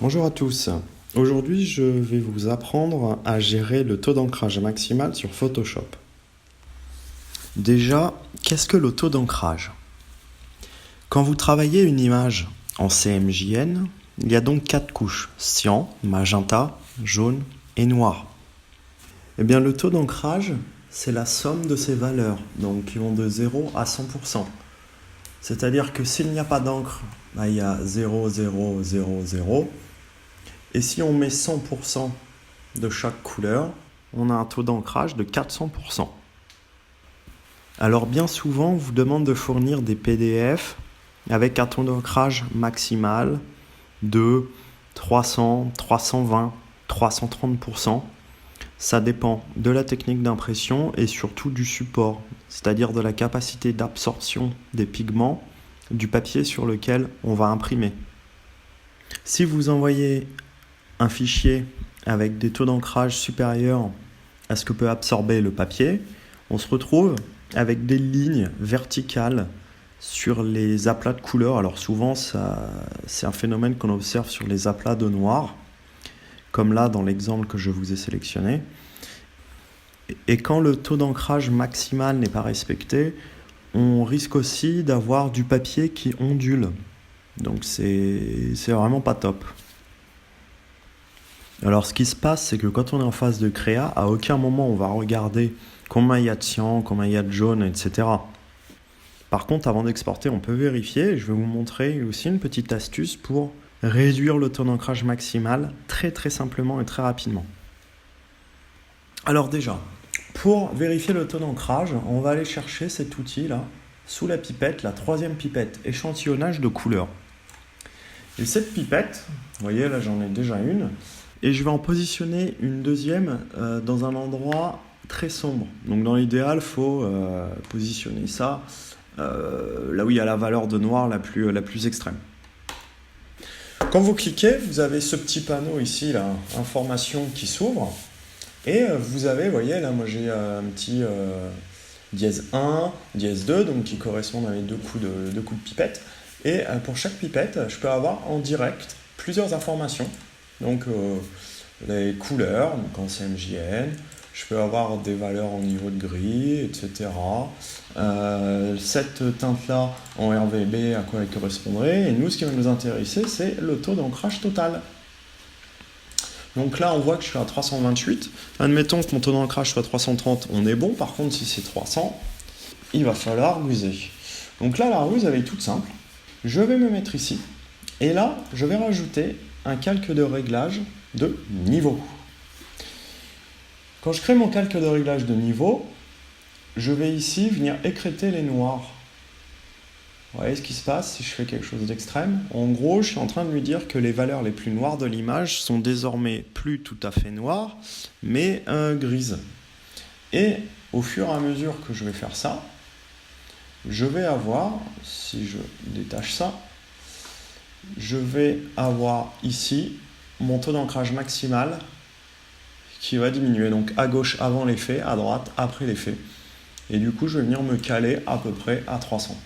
Bonjour à tous. Aujourd'hui, je vais vous apprendre à gérer le taux d'ancrage maximal sur Photoshop. Déjà, qu'est-ce que le taux d'ancrage? Quand vous travaillez une image en CMJN, il y a donc 4 couches: cyan, magenta, jaune et noir. Eh bien, le taux d'ancrage, c'est la somme de ces valeurs, donc qui vont de 0 à 100%. C'est-à-dire que s'il n'y a pas d'encre, il y a 0, 0, 0, 0. Et si on met 100% de chaque couleur, on a un taux d'ancrage de 400%. Alors bien souvent, on vous demande de fournir des PDF avec un taux d'ancrage maximal de 300, 320, 330%. Ça dépend de la technique d'impression et surtout du support, c'est-à-dire de la capacité d'absorption des pigments du papier sur lequel on va imprimer. Si vous envoyez un fichier avec des taux d'ancrage supérieurs à ce que peut absorber le papier, on se retrouve avec des lignes verticales sur les aplats de couleurs. Alors souvent, c'est un phénomène qu'on observe sur les aplats de noir, comme là dans l'exemple que je vous ai sélectionné. Et quand le taux d'ancrage maximal n'est pas respecté, on risque aussi d'avoir du papier qui ondule. Donc c'est vraiment pas top. Alors ce qui se passe, c'est que quand on est en phase de créa, à aucun moment on va regarder combien il y a de cyan, combien il y a de jaune, etc. Par contre, avant d'exporter, on peut vérifier. Je vais vous montrer aussi une petite astuce pour réduire le taux d'ancrage maximal très simplement et très rapidement. Alors déjà, pour vérifier le taux d'ancrage, on va aller chercher cet outil-là, sous la pipette, la 3e pipette, échantillonnage de couleurs. Et cette pipette, vous voyez là j'en ai déjà une, et je vais en positionner une deuxième dans un endroit très sombre. Donc dans l'idéal, il faut positionner ça là où il y a la valeur de noir la plus extrême. Quand vous cliquez, vous avez ce petit panneau ici, là, information qui s'ouvre. Et vous avez, vous voyez, là moi j'ai un petit dièse 1, dièse 2, donc qui correspondent à mes deux coups de pipette. Et pour chaque pipette, je peux avoir en direct plusieurs informations. Donc les couleurs, donc en CMJN, je peux avoir des valeurs en niveau de gris, etc. Cette teinte-là en RVB, à quoi elle correspondrait. Et nous, ce qui va nous intéresser, c'est le taux d'ancrage total. Donc là, on voit que je suis à 328. Admettons que mon taux d'ancrage soit 330, on est bon. Par contre, si c'est 300, il va falloir ruser. Donc là, la ruse, elle est toute simple. Je vais me mettre ici. Et là, je vais rajouter un calque de réglage de niveau. Quand je crée mon calque de réglage de niveau, je vais ici venir écrêter les noirs. Vous voyez ce qui se passe si je fais quelque chose d'extrême? En gros, je suis en train de lui dire que les valeurs les plus noires de l'image sont désormais plus tout à fait noires, mais grises. Et au fur et à mesure que je vais faire ça, je vais avoir, si je détache ça, je vais avoir ici mon taux d'ancrage maximal qui va diminuer. Donc à gauche avant l'effet, à droite après l'effet. Et du coup, je vais venir me caler à peu près à 300.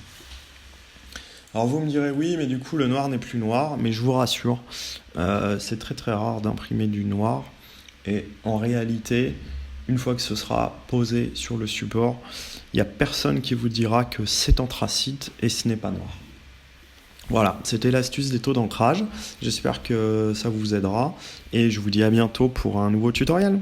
Alors vous me direz oui, mais du coup le noir n'est plus noir, mais je vous rassure, c'est très rare d'imprimer du noir. Et en réalité, une fois que ce sera posé sur le support, il n'y a personne qui vous dira que c'est anthracite et ce n'est pas noir. Voilà, c'était l'astuce des taux d'ancrage. J'espère que ça vous aidera et je vous dis à bientôt pour un nouveau tutoriel.